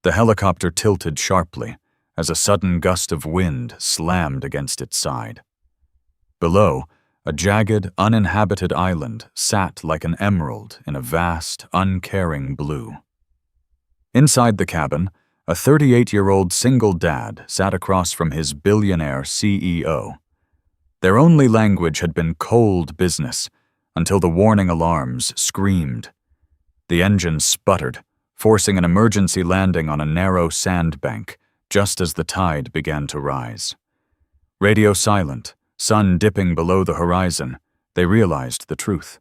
The helicopter tilted sharply as a sudden gust of wind slammed against its side. Below, a jagged, uninhabited island sat like an emerald in a vast, uncaring blue. Inside the cabin, a 38-year-old single dad sat across from his billionaire CEO. Their only language had been cold business until the warning alarms screamed. The engine sputtered, forcing an emergency landing on a narrow sandbank just as the tide began to rise. Radio silent, sun dipping below the horizon, they realized the truth.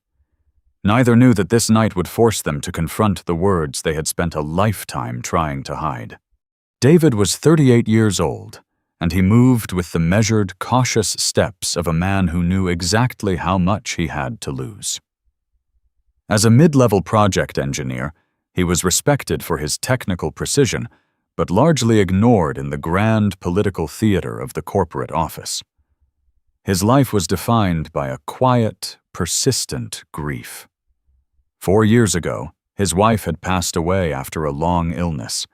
Neither knew that this night would force them to confront the words they had spent a lifetime trying to hide. David was 38 years old, and he moved with the measured, cautious steps of a man who knew exactly how much he had to lose. As a mid-level project engineer, he was respected for his technical precision, but largely ignored in the grand political theater of the corporate office. His life was defined by a quiet, persistent grief. 4 years ago, his wife had passed away after a long illness,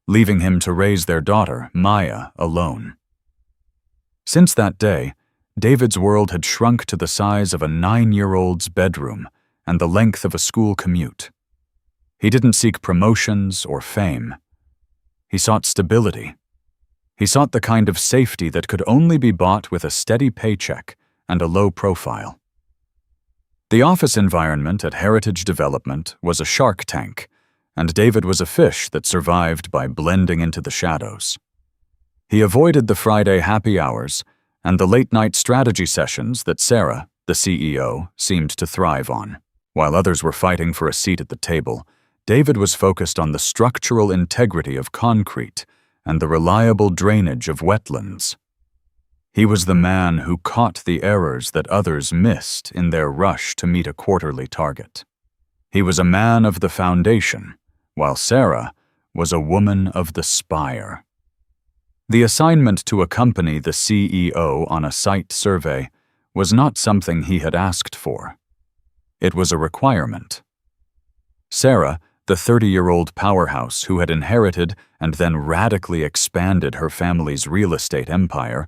leaving him to raise their daughter, Maya, alone. Since that day, David's world had shrunk to the size of a 9-year-old's bedroom and the length of a school commute. He didn't seek promotions or fame. He sought stability. He sought the kind of safety that could only be bought with a steady paycheck and a low profile. The office environment at Heritage Development was a shark tank, and David was a fish that survived by blending into the shadows. He avoided the Friday happy hours and the late-night strategy sessions that Sarah, the CEO, seemed to thrive on. While others were fighting for a seat at the table, David was focused on the structural integrity of concrete and the reliable drainage of wetlands. He was the man who caught the errors that others missed in their rush to meet a quarterly target. He was a man of the foundation, while Sarah was a woman of the spire. The assignment to accompany the CEO on a site survey was not something he had asked for. It was a requirement. Sarah, the 30-year-old powerhouse who had inherited and then radically expanded her family's real estate empire,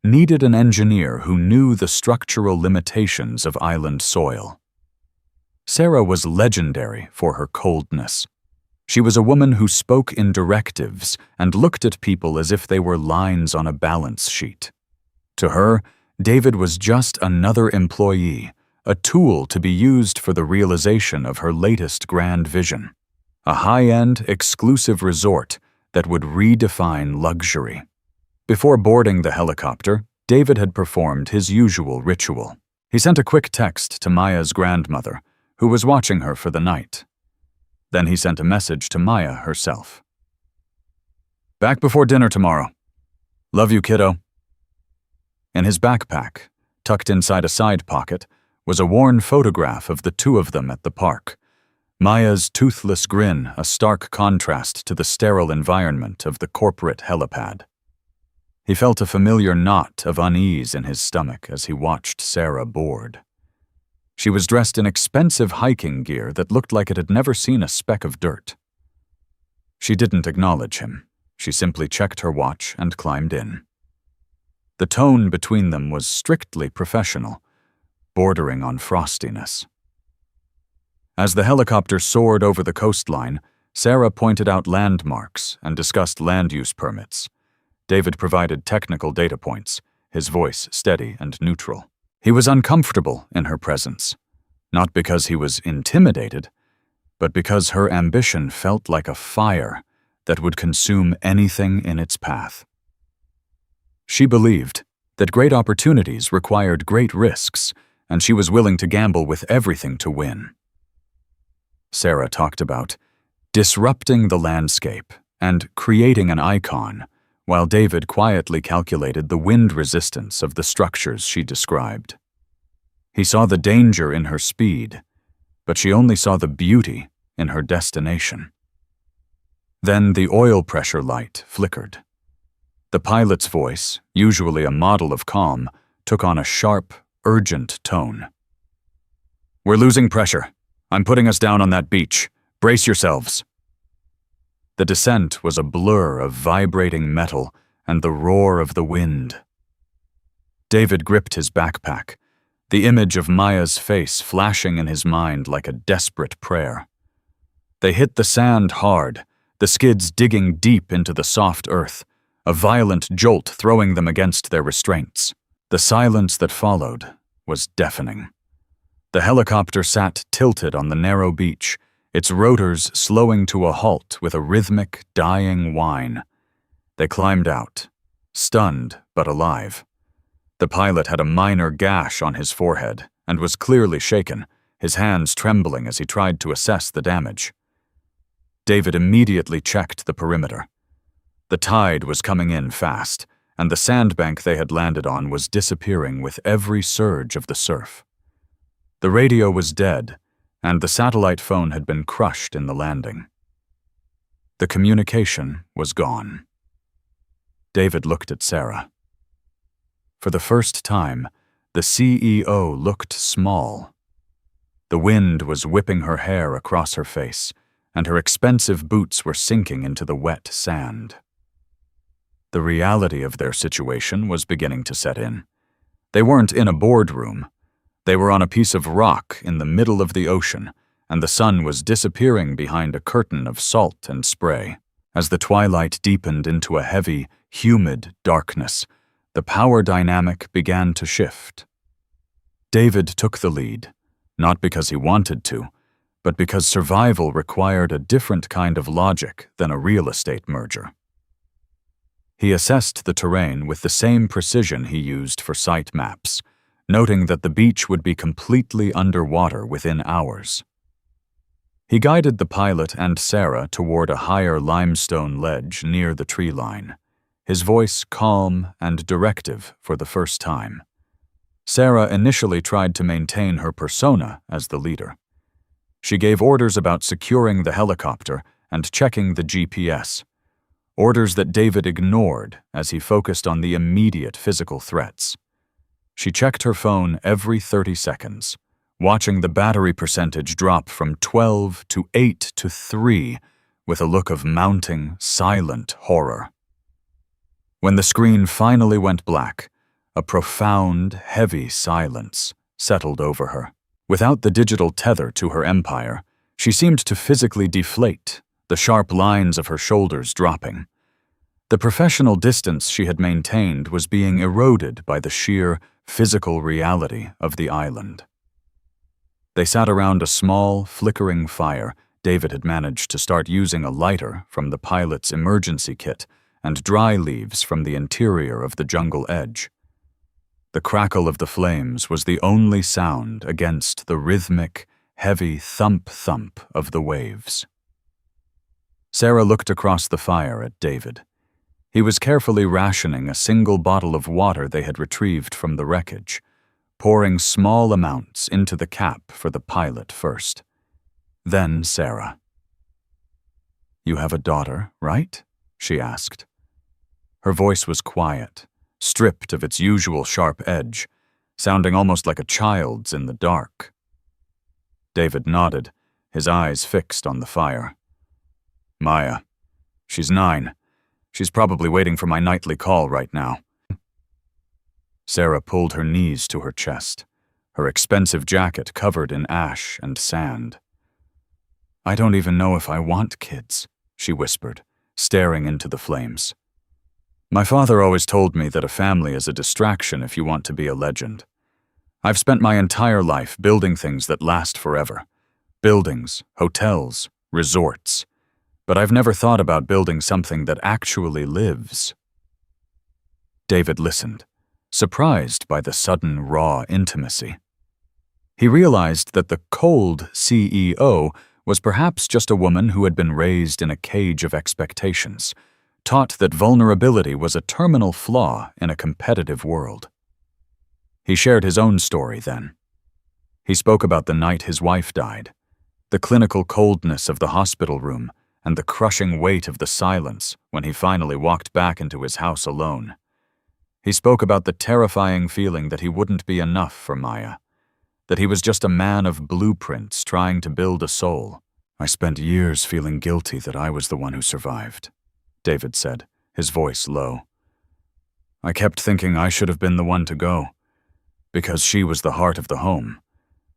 needed an engineer who knew the structural limitations of island soil. Sarah was legendary for her coldness. She was a woman who spoke in directives and looked at people as if they were lines on a balance sheet. To her, David was just another employee, a tool to be used for the realization of her latest grand vision, a high-end, exclusive resort that would redefine luxury. Before boarding the helicopter, David had performed his usual ritual. He sent a quick text to Maya's grandmother, who was watching her for the night. Then he sent a message to Maya herself. "Back before dinner tomorrow. Love you, kiddo." In his backpack, tucked inside a side pocket, was a worn photograph of the two of them at the park. Maya's toothless grin a stark contrast to the sterile environment of the corporate helipad. He felt a familiar knot of unease in his stomach as he watched Sarah board. She was dressed in expensive hiking gear that looked like it had never seen a speck of dirt. She didn't acknowledge him. She simply checked her watch and climbed in. The tone between them was strictly professional, bordering on frostiness. As the helicopter soared over the coastline, Sarah pointed out landmarks and discussed land use permits. David provided technical data points, his voice steady and neutral. He was uncomfortable in her presence, not because he was intimidated, but because her ambition felt like a fire that would consume anything in its path. She believed that great opportunities required great risks, and she was willing to gamble with everything to win. Sarah talked about disrupting the landscape and creating an icon, while David quietly calculated the wind resistance of the structures she described. He saw the danger in her speed, but she only saw the beauty in her destination. Then the oil pressure light flickered. The pilot's voice, usually a model of calm, took on a sharp, urgent tone. "We're losing pressure. I'm putting us down on that beach. Brace yourselves." The descent was a blur of vibrating metal and the roar of the wind. David gripped his backpack, the image of Maya's face flashing in his mind like a desperate prayer. They hit the sand hard, the skids digging deep into the soft earth, a violent jolt throwing them against their restraints. The silence that followed was deafening. The helicopter sat tilted on the narrow beach, its rotors slowing to a halt with a rhythmic, dying whine. They climbed out, stunned but alive. The pilot had a minor gash on his forehead and was clearly shaken, his hands trembling as he tried to assess the damage. David immediately checked the perimeter. The tide was coming in fast, and the sandbank they had landed on was disappearing with every surge of the surf. The radio was dead, and the satellite phone had been crushed in the landing. The communication was gone. David looked at Sarah. For the first time, the CEO looked small. The wind was whipping her hair across her face, and her expensive boots were sinking into the wet sand. The reality of their situation was beginning to set in. They weren't in a boardroom. They were on a piece of rock in the middle of the ocean, and the sun was disappearing behind a curtain of salt and spray. As the twilight deepened into a heavy, humid darkness, the power dynamic began to shift. David took the lead, not because he wanted to, but because survival required a different kind of logic than a real estate merger. He assessed the terrain with the same precision he used for site maps, noting that the beach would be completely underwater within hours. He guided the pilot and Sarah toward a higher limestone ledge near the tree line, his voice calm and directive for the first time. Sarah initially tried to maintain her persona as the leader. She gave orders about securing the helicopter and checking the GPS, orders that David ignored as he focused on the immediate physical threats. She checked her phone every 30 seconds, watching the battery percentage drop from 12 to 8 to 3 with a look of mounting, silent horror. When the screen finally went black, a profound, heavy silence settled over her. Without the digital tether to her empire, she seemed to physically deflate, the sharp lines of her shoulders dropping. The professional distance she had maintained was being eroded by the sheer, physical reality of the island. They sat around a small, flickering fire. David had managed to start using a lighter from the pilot's emergency kit and dry leaves from the interior of the jungle edge. The crackle of the flames was the only sound against the rhythmic, heavy thump-thump of the waves. Sarah looked across the fire at David. He was carefully rationing a single bottle of water they had retrieved from the wreckage, pouring small amounts into the cap for the pilot first. Then Sarah. "You have a daughter, right?" she asked. Her voice was quiet, stripped of its usual sharp edge, sounding almost like a child's in the dark. David nodded, his eyes fixed on the fire. "Maya. She's 9. She's probably waiting for my nightly call right now." Sarah pulled her knees to her chest, her expensive jacket covered in ash and sand. "I don't even know if I want kids," she whispered, staring into the flames. "My father always told me that a family is a distraction if you want to be a legend. I've spent my entire life building things that last forever. Buildings, hotels, resorts. But I've never thought about building something that actually lives." David listened, surprised by the sudden raw intimacy. He realized that the cold CEO was perhaps just a woman who had been raised in a cage of expectations, taught that vulnerability was a terminal flaw in a competitive world. He shared his own story then. He spoke about the night his wife died, the clinical coldness of the hospital room, and the crushing weight of the silence when he finally walked back into his house alone. He spoke about the terrifying feeling that he wouldn't be enough for Maya, that he was just a man of blueprints trying to build a soul, I spent years feeling guilty that I was the one who survived, David said, his voice low. I kept thinking I should have been the one to go, because she was the heart of the home.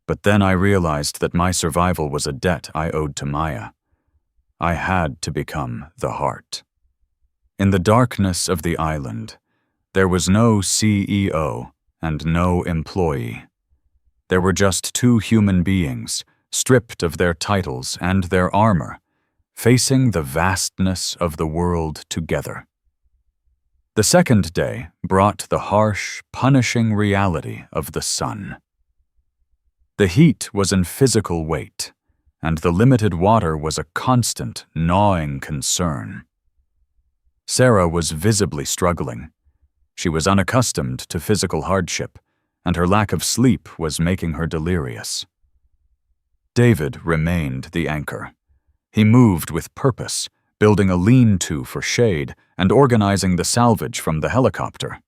But then I realized that my survival was a debt I owed to Maya. I had to become the heart. In the darkness of the island, there was no CEO and no employee. There were just two human beings, stripped of their titles and their armor, facing the vastness of the world together. The second day brought the harsh, punishing reality of the sun. The heat was in physical weight, and the limited water was a constant, gnawing concern. Sarah was visibly struggling. She was unaccustomed to physical hardship, and her lack of sleep was making her delirious. David remained the anchor. He moved with purpose, building a lean-to for shade and organizing the salvage from the helicopter.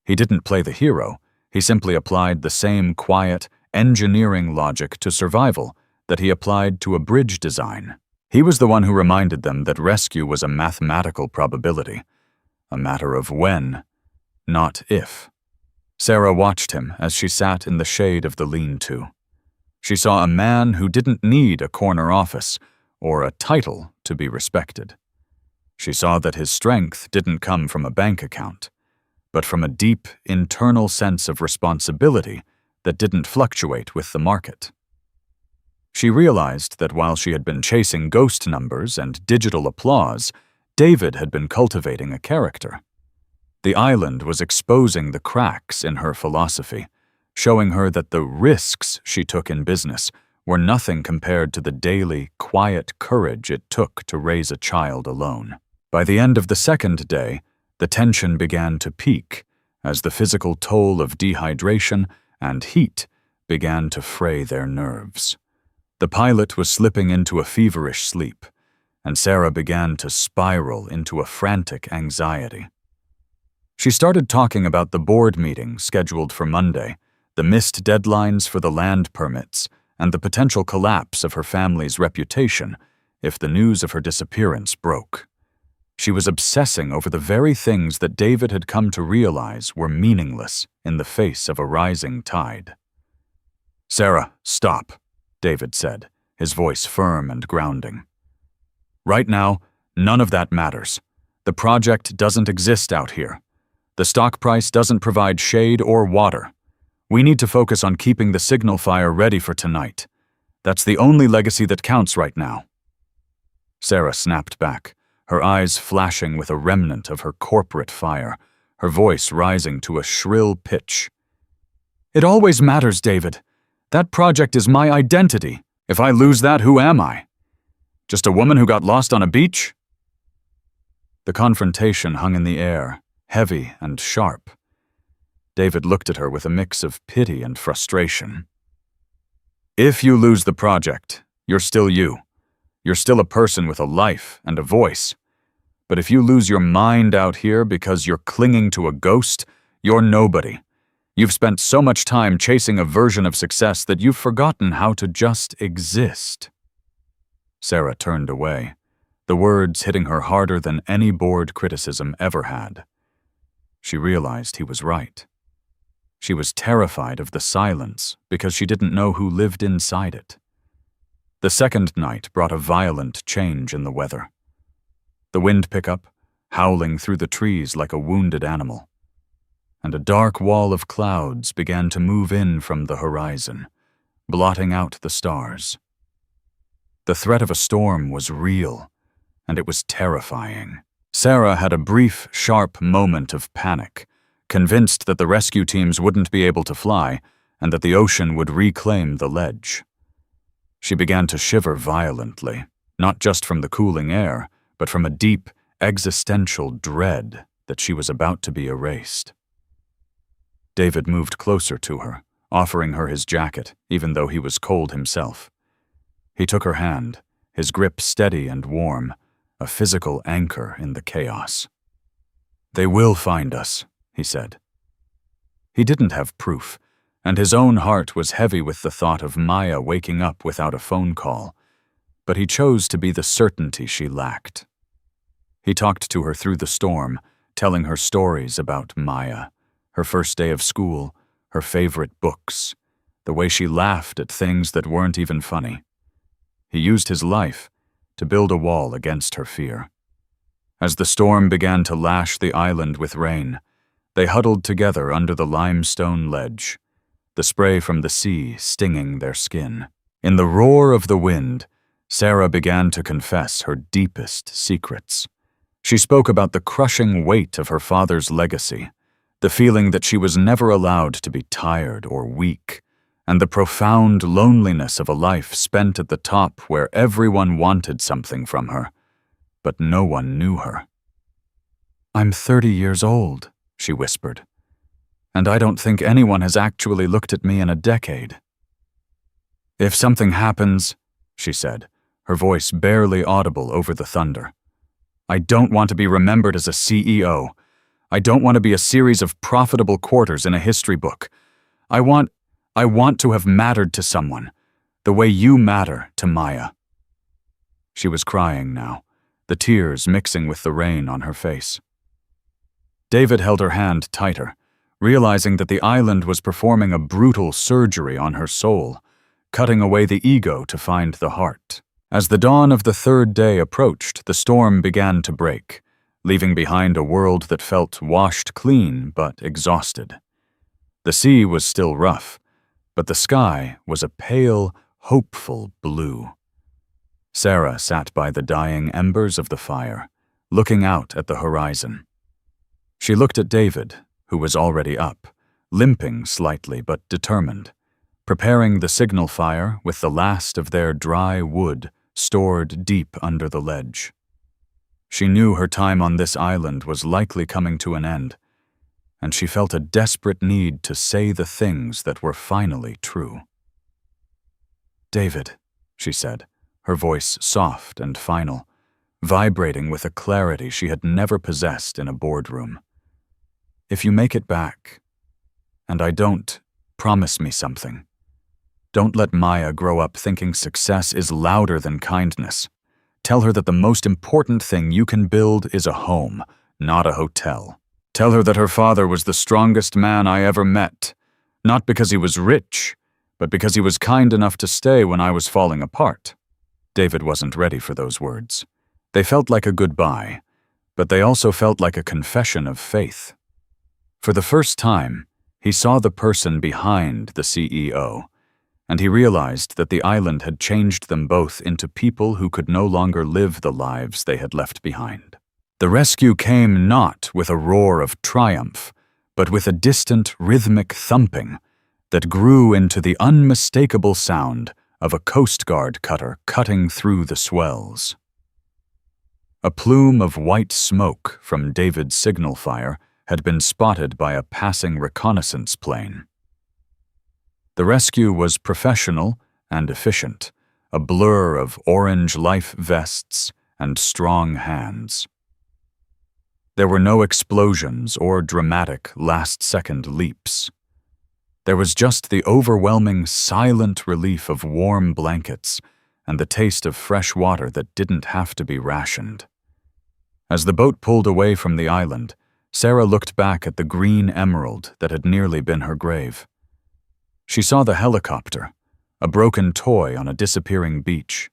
He didn't play the hero. He simply applied the same quiet, engineering logic to survival that he applied to a bridge design. He was the one who reminded them that rescue was a mathematical probability, a matter of when, not if. Sarah watched him as she sat in the shade of the lean-to. She saw a man who didn't need a corner office or a title to be respected. She saw that his strength didn't come from a bank account, but from a deep, internal sense of responsibility that didn't fluctuate with the market. She realized that while she had been chasing ghost numbers and digital applause, David had been cultivating a character. The island was exposing the cracks in her philosophy, showing her that the risks she took in business were nothing compared to the daily, quiet courage it took to raise a child alone. By the end of the second day, the tension began to peak as the physical toll of dehydration and heat began to fray their nerves. The pilot was slipping into a feverish sleep, and Sarah began to spiral into a frantic anxiety. She started talking about the board meeting scheduled for Monday, the missed deadlines for the land permits, and the potential collapse of her family's reputation if the news of her disappearance broke. She was obsessing over the very things that David had come to realize were meaningless in the face of a rising tide. "Sarah, stop," David said, his voice firm and grounding. "Right now, none of that matters. The project doesn't exist out here. The stock price doesn't provide shade or water. We need to focus on keeping the signal fire ready for tonight. That's the only legacy that counts right now." Sarah snapped back, her eyes flashing with a remnant of her corporate fire, her voice rising to a shrill pitch. "It always matters, David. That project is my identity. If I lose that, who am I? Just a woman who got lost on a beach?" The confrontation hung in the air, heavy and sharp. David looked at her with a mix of pity and frustration. "If you lose the project, you're still you. You're still a person with a life and a voice. But if you lose your mind out here because you're clinging to a ghost, you're nobody. You've spent so much time chasing a version of success that you've forgotten how to just exist." Sarah turned away, the words hitting her harder than any board criticism ever had. She realized he was right. She was terrified of the silence because she didn't know who lived inside it. The second night brought a violent change in the weather. The wind pickup, howling through the trees like a wounded animal, and a dark wall of clouds began to move in from the horizon, blotting out the stars. The threat of a storm was real, and it was terrifying. Sarah had a brief, sharp moment of panic, convinced that the rescue teams wouldn't be able to fly and that the ocean would reclaim the ledge. She began to shiver violently, not just from the cooling air, but from a deep, existential dread that she was about to be erased. David moved closer to her, offering her his jacket, even though he was cold himself. He took her hand, his grip steady and warm, a physical anchor in the chaos. "They will find us," he said. He didn't have proof, and his own heart was heavy with the thought of Maya waking up without a phone call. but he chose to be the certainty she lacked. He talked to her through the storm, telling her stories about Maya, her first day of school, her favorite books, the way she laughed at things that weren't even funny. He used his life to build a wall against her fear. As the storm began to lash the island with rain, they huddled together under the limestone ledge, the spray from the sea stinging their skin. In the roar of the wind, Sarah began to confess her deepest secrets. She spoke about the crushing weight of her father's legacy, the feeling that she was never allowed to be tired or weak, and the profound loneliness of a life spent at the top where everyone wanted something from her, but no one knew her. "I'm 30 years old," she whispered, "and I don't think anyone has actually looked at me in a decade." "If something happens," she said, her voice barely audible over the thunder, "I don't want to be remembered as a CEO. I don't want to be a series of profitable quarters in a history book. I want to have mattered to someone, the way you matter to Maya." She was crying now, the tears mixing with the rain on her face. David held her hand tighter, realizing that the island was performing a brutal surgery on her soul, cutting away the ego to find the heart. As the dawn of the third day approached, the storm began to break, leaving behind a world that felt washed clean but exhausted. The sea was still rough, but the sky was a pale, hopeful blue. Sarah sat by the dying embers of the fire, looking out at the horizon. She looked at David, who was already up, limping slightly but determined, preparing the signal fire with the last of their dry wood stored deep under the ledge. She knew her time on this island was likely coming to an end, and she felt a desperate need to say the things that were finally true. "David," she said, her voice soft and final, vibrating with a clarity she had never possessed in a boardroom. "If you make it back, and I don't, promise me something. Don't let Maya grow up thinking success is louder than kindness. Tell her that the most important thing you can build is a home, not a hotel. Tell her that her father was the strongest man I ever met, not because he was rich, but because he was kind enough to stay when I was falling apart." David wasn't ready for those words. They felt like a goodbye, but they also felt like a confession of faith. For the first time, he saw the person behind the CEO, and he realized that the island had changed them both into people who could no longer live the lives they had left behind. The rescue came not with a roar of triumph, but with a distant, rhythmic thumping that grew into the unmistakable sound of a Coast Guard cutter cutting through the swells. A plume of white smoke from David's signal fire had been spotted by a passing reconnaissance plane. The rescue was professional and efficient, a blur of orange life vests and strong hands. There were no explosions or dramatic last-second leaps. There was just the overwhelming, silent relief of warm blankets and the taste of fresh water that didn't have to be rationed. As the boat pulled away from the island, Sarah looked back at the green emerald that had nearly been her grave. She saw the helicopter, a broken toy on a disappearing beach.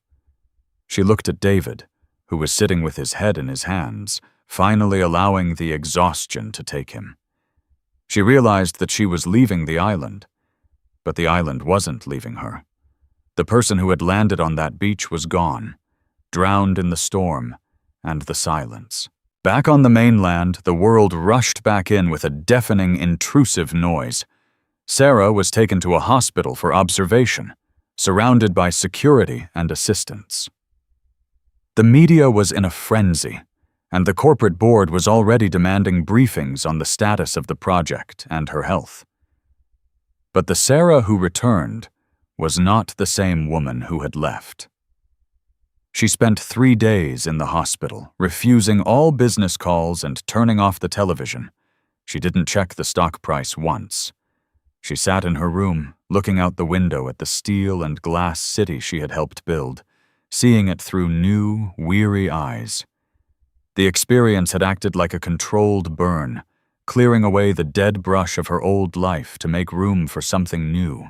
She looked at David, who was sitting with his head in his hands, finally allowing the exhaustion to take him. She realized that she was leaving the island, but the island wasn't leaving her. The person who had landed on that beach was gone, drowned in the storm and the silence. Back on the mainland, the world rushed back in with a deafening, intrusive noise. Sarah was taken to a hospital for observation, surrounded by security and assistants. The media was in a frenzy, and the corporate board was already demanding briefings on the status of the project and her health. But the Sarah who returned was not the same woman who had left. She spent 3 days in the hospital, refusing all business calls and turning off the television. She didn't check the stock price once. She sat in her room, looking out the window at the steel and glass city she had helped build, seeing it through new, weary eyes. The experience had acted like a controlled burn, clearing away the dead brush of her old life to make room for something new.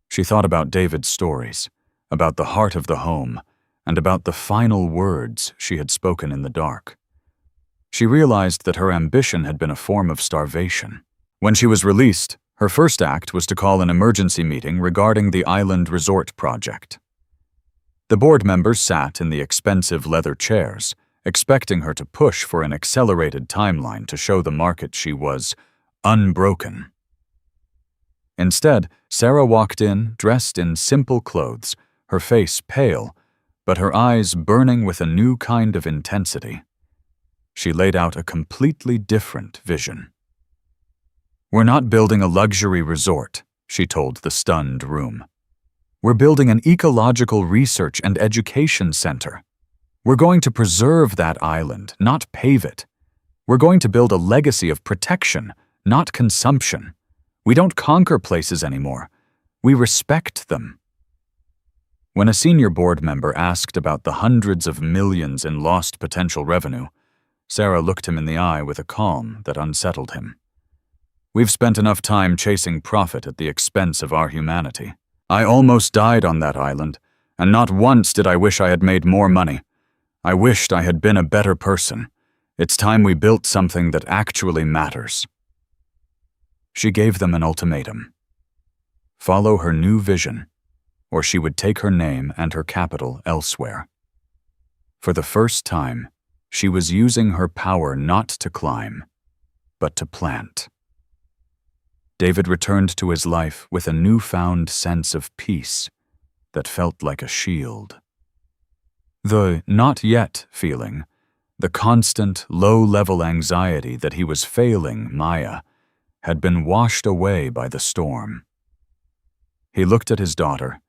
She thought about David's stories, about the heart of the home, and about the final words she had spoken in the dark. She realized that her ambition had been a form of starvation. When she was released, her first act was to call an emergency meeting regarding the island resort project. The board members sat in the expensive leather chairs, expecting her to push for an accelerated timeline to show the market she was unbroken. Instead, Sarah walked in dressed in simple clothes, her face pale, but her eyes burning with a new kind of intensity. She laid out a completely different vision. "We're not building a luxury resort," she told the stunned room. "We're building an ecological research and education center. We're going to preserve that island, not pave it. We're going to build a legacy of protection, not consumption. We don't conquer places anymore. We respect them." When a senior board member asked about the hundreds of millions in lost potential revenue, Sarah looked him in the eye with a calm that unsettled him. "We've spent enough time chasing profit at the expense of our humanity. I almost died on that island, and not once did I wish I had made more money. I wished I had been a better person. It's time we built something that actually matters." She gave them an ultimatum. Follow her new vision, or she would take her name and her capital elsewhere. For the first time, she was using her power not to climb, but to plant. David returned to his life with a newfound sense of peace that felt like a shield. The not yet feeling, the constant low-level anxiety that he was failing Maya, had been washed away by the storm. He looked at his daughter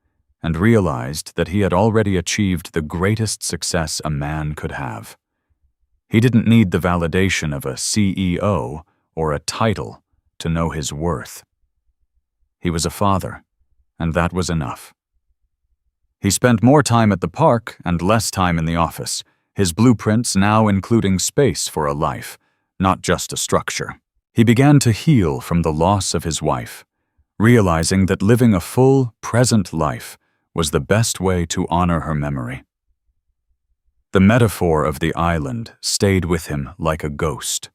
and realized that he had already achieved the greatest success a man could have. He didn't need the validation of a CEO or a title to know his worth. He was a father, and that was enough. He spent more time at the park and less time in the office, his blueprints now including space for a life, not just a structure. He began to heal from the loss of his wife, realizing that living a full, present life was the best way to honor her memory. The metaphor of the island stayed with him like a ghost.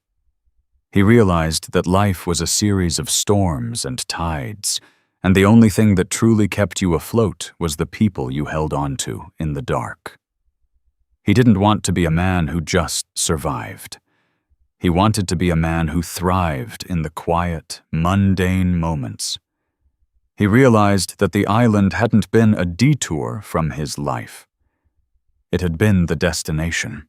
He realized that life was a series of storms and tides, and the only thing that truly kept you afloat was the people you held on to in the dark. He didn't want to be a man who just survived. He wanted to be a man who thrived in the quiet, mundane moments. He realized that the island hadn't been a detour from his life. It had been the destination.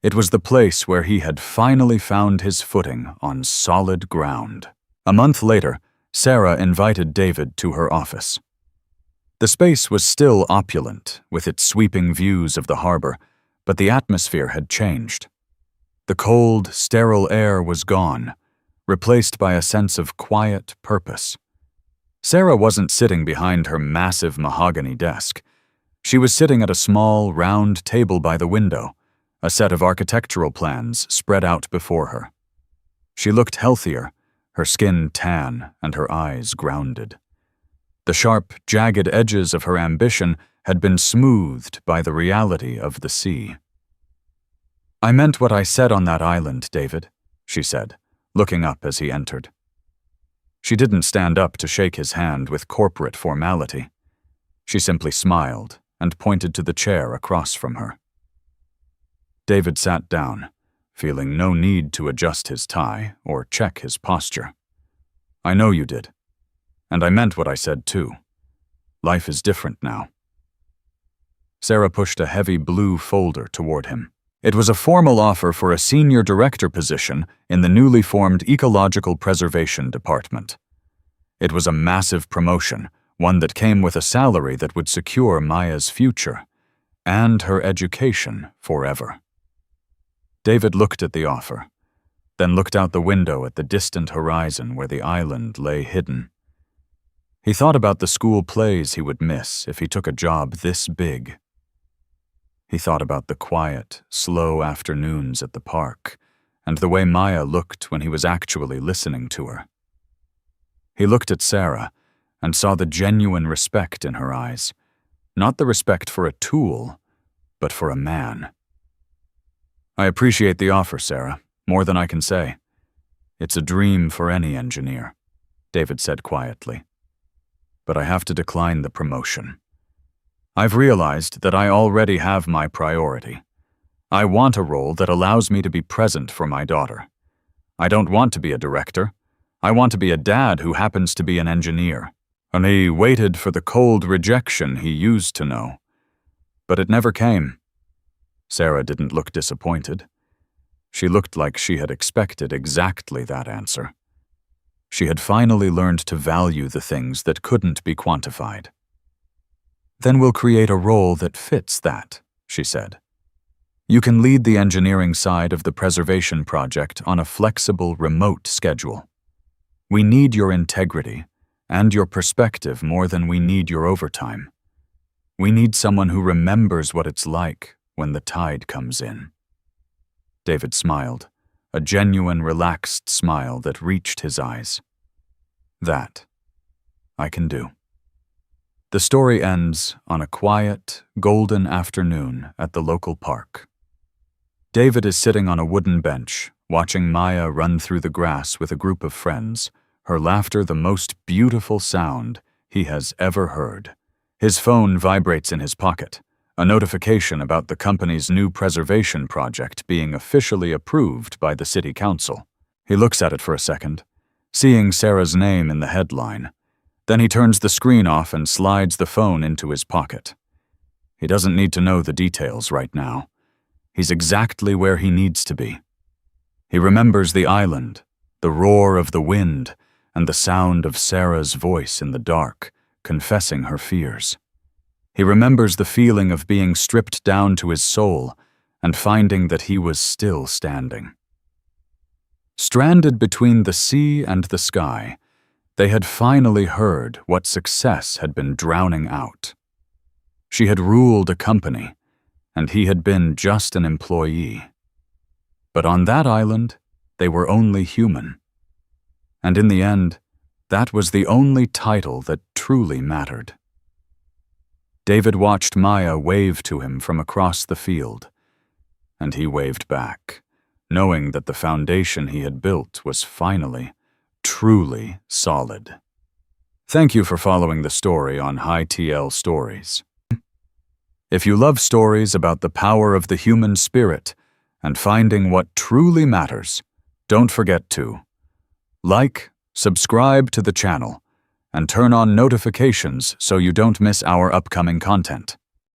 It was the place where he had finally found his footing on solid ground. A month later, Sarah invited David to her office. The space was still opulent, with its sweeping views of the harbor, but the atmosphere had changed. The cold, sterile air was gone, replaced by a sense of quiet purpose. Sarah wasn't sitting behind her massive mahogany desk. She was sitting at a small, round table by the window, a set of architectural plans spread out before her. She looked healthier, her skin tan and her eyes grounded. The sharp, jagged edges of her ambition had been smoothed by the reality of the sea. "I meant what I said on that island, David," she said, looking up as he entered. She didn't stand up to shake his hand with corporate formality. She simply smiled and pointed to the chair across from her. David sat down, feeling no need to adjust his tie or check his posture. "I know you did. And I meant what I said too. Life is different now." Sarah pushed a heavy blue folder toward him. It was a formal offer for a senior director position in the newly formed Ecological Preservation Department. It was a massive promotion, one that came with a salary that would secure Maya's future and her education forever. David looked at the offer, then looked out the window at the distant horizon where the island lay hidden. He thought about the school plays he would miss if he took a job this big. He thought about the quiet, slow afternoons at the park, and the way Maya looked when he was actually listening to her. He looked at Sarah and saw the genuine respect in her eyes, not the respect for a tool, but for a man. I appreciate the offer, Sarah, more than I can say. It's a dream for any engineer, David said quietly. But I have to decline the promotion. I've realized that I already have my priority. I want a role that allows me to be present for my daughter. I don't want to be a director. I want to be a dad who happens to be an engineer. And he waited for the cold rejection he used to know. But it never came. Sarah didn't look disappointed. She looked like she had expected exactly that answer. She had finally learned to value the things that couldn't be quantified. Then we'll create a role that fits that, she said. You can lead the engineering side of the preservation project on a flexible, remote schedule. We need your integrity and your perspective more than we need your overtime. We need someone who remembers what it's like when the tide comes in. David smiled, a genuine, relaxed smile that reached his eyes. That I can do. The story ends on a quiet, golden afternoon at the local park. David is sitting on a wooden bench, watching Maya run through the grass with a group of friends, her laughter the most beautiful sound he has ever heard. His phone vibrates in his pocket, a notification about the company's new preservation project being officially approved by the city council. He looks at it for a second, seeing Sarah's name in the headline. Then he turns the screen off and slides the phone into his pocket. He doesn't need to know the details right now. He's exactly where he needs to be. He remembers the island, the roar of the wind, and the sound of Sarah's voice in the dark, confessing her fears. He remembers the feeling of being stripped down to his soul and finding that he was still standing. Stranded between the sea and the sky, they had finally heard what success had been drowning out. She had ruled a company, and he had been just an employee. But on that island, they were only human. And in the end, that was the only title that truly mattered. David watched Maya wave to him from across the field, and he waved back, knowing that the foundation he had built was finally, truly solid. Thank you for following the story on High TL Stories. If you love stories about the power of the human spirit and finding what truly matters, don't forget to like, subscribe to the channel, and turn on notifications so you don't miss our upcoming content.